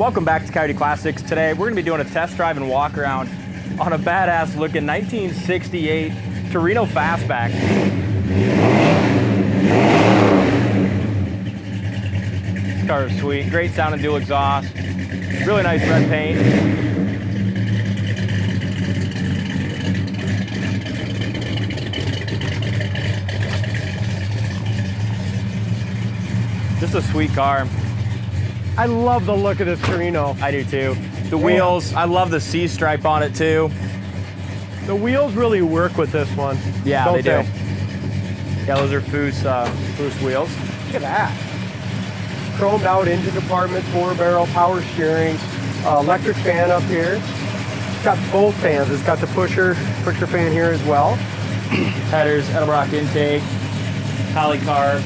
Welcome back to Coyote Classics. Today we're going to be doing a test drive and walk around on a badass looking 1968 Torino Fastback. This car is sweet, great sounding dual exhaust, really nice red paint. Just a sweet car. I love the look of this Torino. I do too. The wheels, I love the C stripe on it too. The wheels really work with this one. Yeah, they do. Yeah, those are Foose wheels. Look at that. Chromed out engine compartment, 4-barrel, power steering, electric fan up here. It's got both fans. It's got the pusher fan here as well. Headers, Edelbrock intake, polycarb.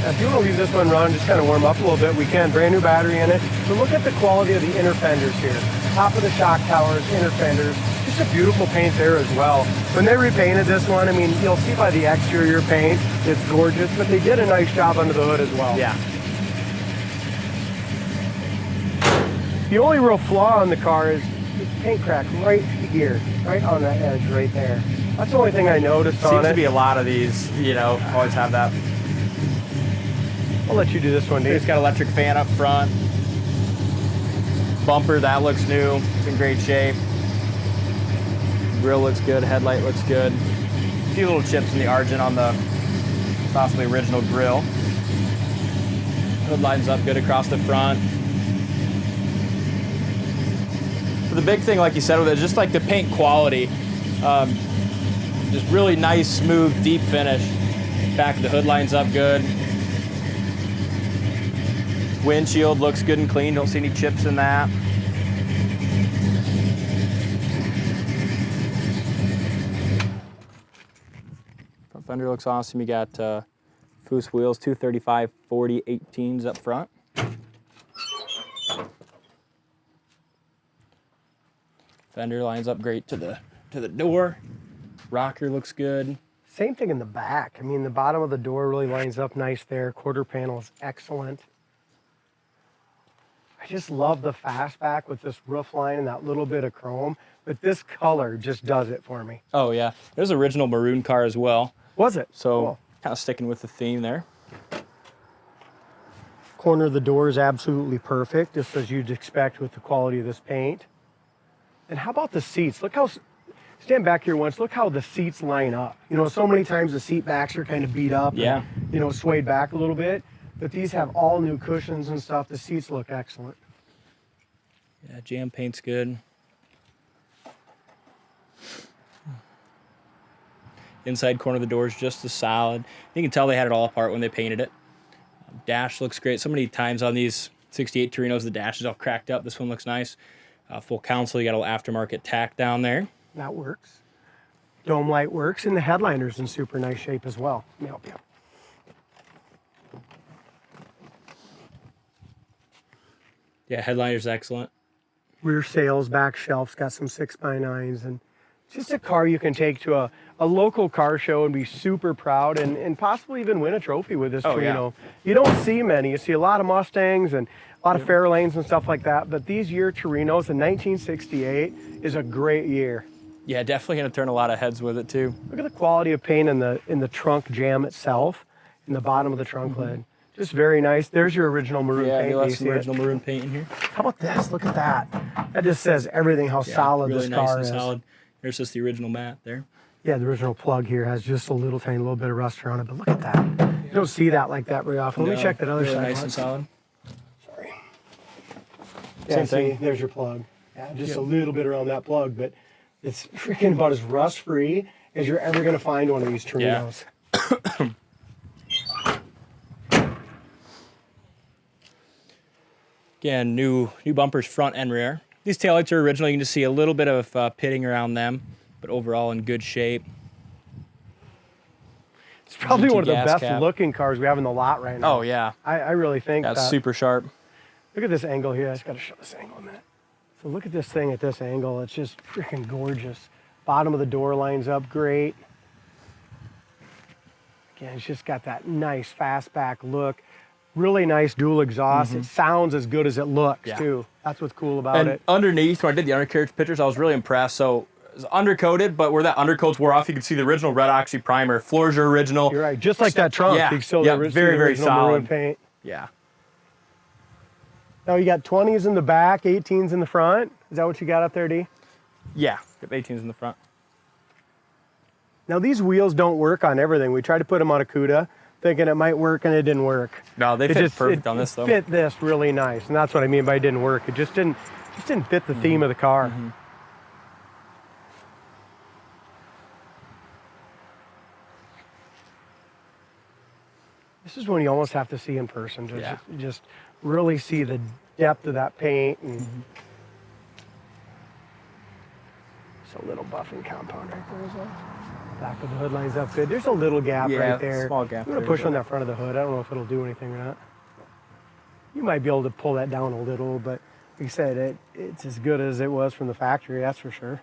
If you want to leave this one run, just kind of warm up a little bit, we can. Brand new battery in it. But look at the quality of the inner fenders here. Top of the shock towers, inner fenders. Just a beautiful paint there as well. When they repainted this one, I mean, you'll see by the exterior paint, it's gorgeous, but they did a nice job under the hood as well. Yeah. The only real flaw on the car is this paint crack right here, right on that edge right there. That's the only thing I noticed on it. Seems to be a lot of these, you know, always have that. I'll let you do this one, Dave. It's got electric fan up front. Bumper, that looks new. It's in great shape. Grill looks good, headlight looks good. A few little chips in the Argent on the possibly original grill. Hood lines up good across the front. But the big thing, like you said, with it is just like the paint quality. Just really nice, smooth, deep finish. Back of the hood lines up good. Windshield looks good and clean. Don't see any chips in that. Front fender looks awesome. You got Foose wheels, 235 40 18s up front. Fender lines up great to the door. Rocker looks good. Same thing in the back. I mean, the bottom of the door really lines up nice there. Quarter panel is excellent. I just love the Fastback with this roof line and that little bit of chrome, but this color just does it for me. Oh yeah, there's an original Maroon car as well. Was it? So cool. Kind of sticking with the theme there. Corner of the door is absolutely perfect, just as you'd expect with the quality of this paint. And how about the seats? Look how, stand back here once, look how the seats line up. You know, so many times the seat backs are kind of beat up, yeah, and, you know, swayed back a little bit. But these have all new cushions and stuff. The seats look excellent. Yeah, jam paint's good. Inside corner of the door is just as solid. You can tell they had it all apart when they painted it. Dash looks great. So many times on these 68 Torinos, the dash is all cracked up. This one looks nice. Full console, you got a little aftermarket tack down there. That works. Dome light works, and the headliner's in super nice shape as well. Let me help you. Yeah, headliner's excellent. Rear sails, back shelf's got some 6x9s, and just a car you can take to a local car show and be super proud and possibly even win a trophy with this Torino. Yeah. You don't see many. You see a lot of Mustangs and a lot of Fairlanes and stuff like that, but these year Torinos in 1968 is a great year. Yeah, definitely going to turn a lot of heads with it too. Look at the quality of paint in the trunk jamb itself, in the bottom of the trunk lid. Just very nice. There's your original Maroon paint. Yeah, some original Maroon paint in here. How about this? Look at that. That just says everything, how solid really this car nice and is. solid. There's just the original mat there. Yeah, the original plug here has just a little tiny little bit of rust around it, but look at that. You don't see that like that very often. Let me check that other really side. Nice and solid. Sorry. Yeah, Same thing. There's your plug. Yeah, just a little bit around that plug, but it's freaking about as rust-free as you're ever going to find one of these Torinos. Yeah. Again, new bumpers front and rear. These taillights are original. You can just see a little bit of pitting around them, but overall in good shape. It's probably one of the best cap. looking cars we have in the lot right now. Oh yeah. I really think that's that. super sharp. Look at this angle here. I just got to show this angle a minute. So look at this thing at this angle. It's just freaking gorgeous. Bottom of the door lines up great. Again, it's just got that nice fastback look. Really nice dual exhaust. It sounds as good as it looks too. That's what's cool about it. Underneath, when I did the undercarriage pictures, I was really impressed. So it's undercoated, but where that undercoat's wore off, you can see the original red oxy primer. Floors are original. You're right, just like that trunk. Yeah, You can still yeah, see very, the very original solid maroon paint. Yeah. Now you got 20s in the back, 18s in the front. Is that what you got up there, D? Yeah, got 18s in the front. Now these wheels don't work on everything. We tried to put them on a CUDA, thinking it might work, and it didn't work. No, they fit perfect on this though. It fit this really nice, and that's what I mean by it didn't work. It just didn't fit the theme of the car. This is when you almost have to see in person to just really see the depth of that paint. And it's a little buffing compound right there as well. Back of the hood lines up good. There's a little gap right there. Small gap. I'm gonna push on that front of the hood. I don't know if it'll do anything or not. You might be able to pull that down a little, but like I said, it's as good as it was from the factory, that's for sure.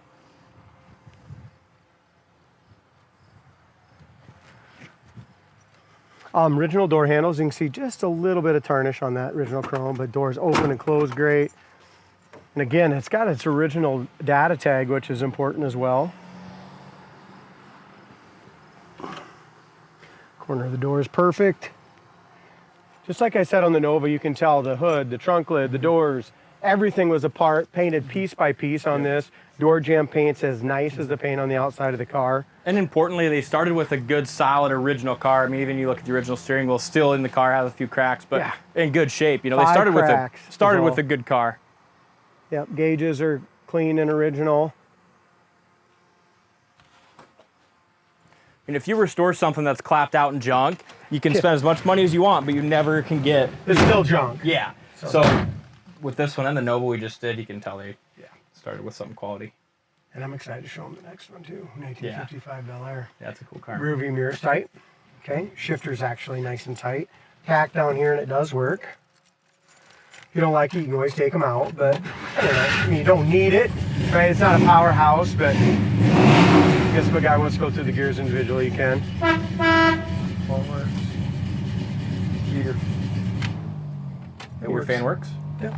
Original door handles, you can see just a little bit of tarnish on that original chrome, but doors open and close great. And again, it's got its original data tag, which is important as well. Corner of the door is perfect. Just like I said on the Nova, you can tell the hood, the trunk lid, the doors, everything was apart, painted piece by piece on this. Door jamb paint's as nice as the paint on the outside of the car. And importantly, they started with a good, solid original car. I mean, even you look at the original steering wheel, still in the car, has a few cracks, but in good shape. You know, they started with a good car. Yep, gauges are clean and original. And if you restore something that's clapped out and junk, you can spend as much money as you want, but you never can get... It's still junk. Yeah. So with this one and the Nova we just did, you can tell they started with something quality. And I'm excited to show them the next one too. 1955 Bel Air. Yeah, that's a cool car. Rear view mirror's tight. Okay, shifter's actually nice and tight. Tack down here and it does work. If you don't like it, you can always take them out, but I mean, you don't need it, right? It's not a powerhouse, but I guess if a guy wants to go through the gears individually, you can. All works. Your fan works? Yeah.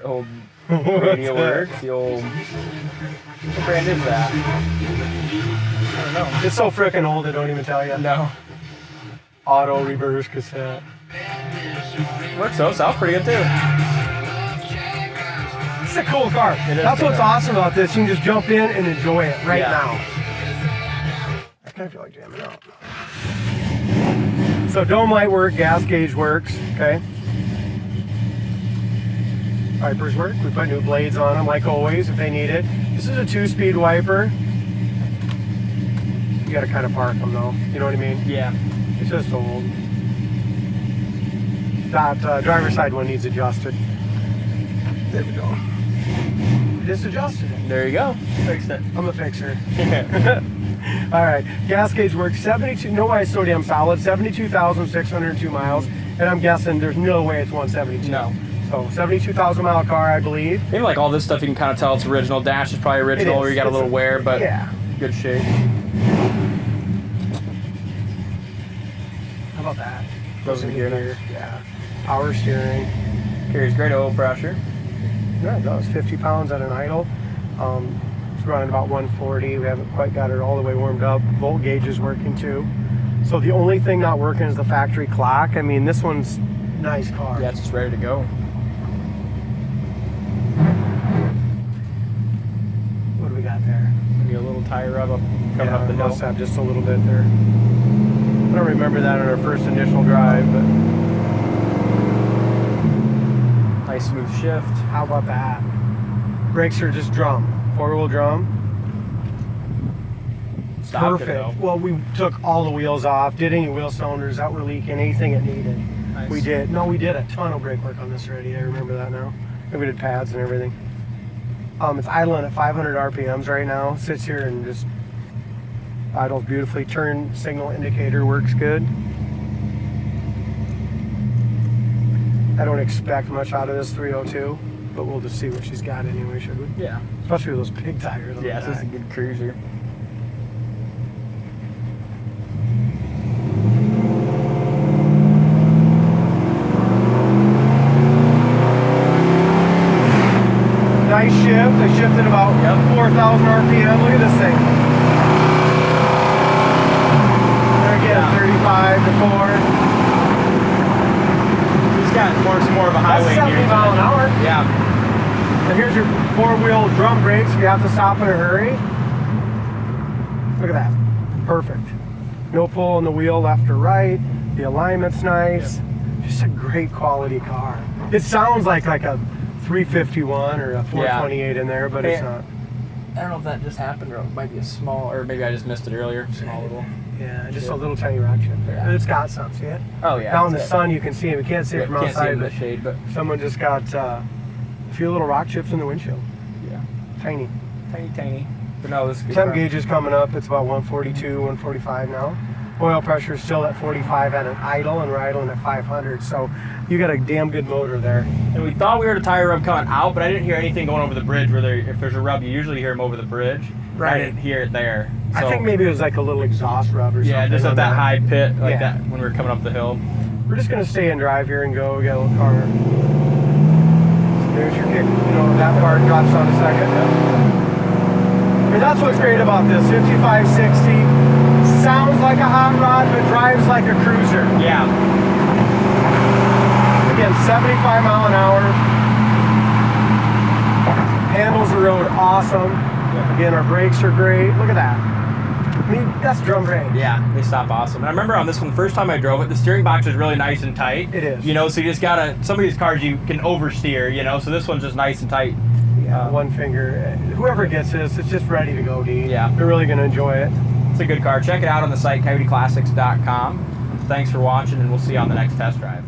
Old radio works. The old... What brand is that? I don't know. It's so frickin' old, I don't even tell you. No. Auto reverse cassette. Works though, sounds pretty good too. It's a cool car. That's what's awesome about this. You can just jump in and enjoy it right now. I kind of feel like jamming out. So dome light work, gas gauge works, okay? Wipers work. We put new blades on them like always if they need it. This is a 2-speed wiper. You gotta kind of park them though, you know what I mean? Yeah. It's just old. That driver's side one needs adjusted. There we go. Just adjusted it. There you go. Fixed it. I'm a fixer. All right, gas gauge works 72, no way it's so damn solid, 72,602 miles, and I'm guessing there's no way it's 172. No. So 72,000 mile car, I believe. Maybe like all this stuff you can kind of tell it's original. Dash is probably original, or you got a little wear, but good shape. How about that? Goes in gear. Yeah. Power steering. Carries great oil pressure. Yeah, it does. 50 pounds at an idle. It's running about 140. We haven't quite got it all the way warmed up. Volt gauge is working too. So the only thing not working is the factory clock. I mean, this one's a nice car. Yeah, it's just ready to go. What do we got there? Maybe a little tire rub up coming up the hill. Must have just a little bit there. I don't remember that on our first initial drive, but nice smooth shift. How about that? Brakes are just drum, 4-wheel drum. Stopped Perfect. Well, we took all the wheels off, did any wheel cylinders that were leaking, anything it needed. Nice. We did. No, we did a ton of brake work on this already. I remember that now. And we did pads and everything. It's idling at 500 RPMs right now. Sits here and just idles beautifully. Turn signal indicator works good. I don't expect much out of this 302, but we'll just see what she's got anyway, should we? Yeah. Especially with those big tires on the this is back. a good cruiser. shift. I shifted about 4,000 RPM. Look at this thing. There again, 35 to 4. He's got some more of a highway That's 70 mile an hour. Yeah. And here's your 4-wheel drum brakes if you have to stop in a hurry. Look at that. Perfect. No pull on the wheel left or right. The alignment's nice. Just a great quality car. It sounds like a 351 or a 428 in there, but it's not. I don't know if that just happened or it might be a small, or maybe I just missed it earlier. Small little. Yeah, just a little tiny rock chip there. Yeah. It's got some, see it? Oh yeah. Now in the sun you can see it. We can't see it from Can't outside, see it in the but shade, but someone just got a few little rock chips in the windshield. yeah, Tiny. tiny. But no, this is a good Temp car. gauge is coming up. It's about 142, 145 now. Oil pressure is still at 45 at an idle, and we're idling at 500. So you got a damn good motor there. And we thought we heard a tire rub coming out, but I didn't hear anything going over the bridge. Where if there's a rub, you usually hear them over the bridge. Right. I didn't hear it there. I So, think maybe it was like a little exhaust rub or something. yeah, just on at that high pit, like Yeah. that when we were coming up the hill. We're just gonna stay and drive here and go. We got a little car. So there's your kick. You know, that part drops on a second. I mean, that's what's great about this 5560. Sounds like a hot rod, but drives like a cruiser. Yeah. Again, 75 mile an hour. Handles the road awesome. Again, our brakes are great. Look at that. I mean, that's drum brake. Yeah, they stop awesome. And I remember on this one, the first time I drove it, the steering box is really nice and tight. It is. You know, so you just gotta, some of these cars you can oversteer, you know, so this one's just nice and tight. Yeah, one finger. Whoever gets this, it's just ready to go, D. Yeah. They're really gonna enjoy it. It's a good car. Check it out on the site, coyoteclassics.com. Thanks for watching, and we'll see you on the next test drive.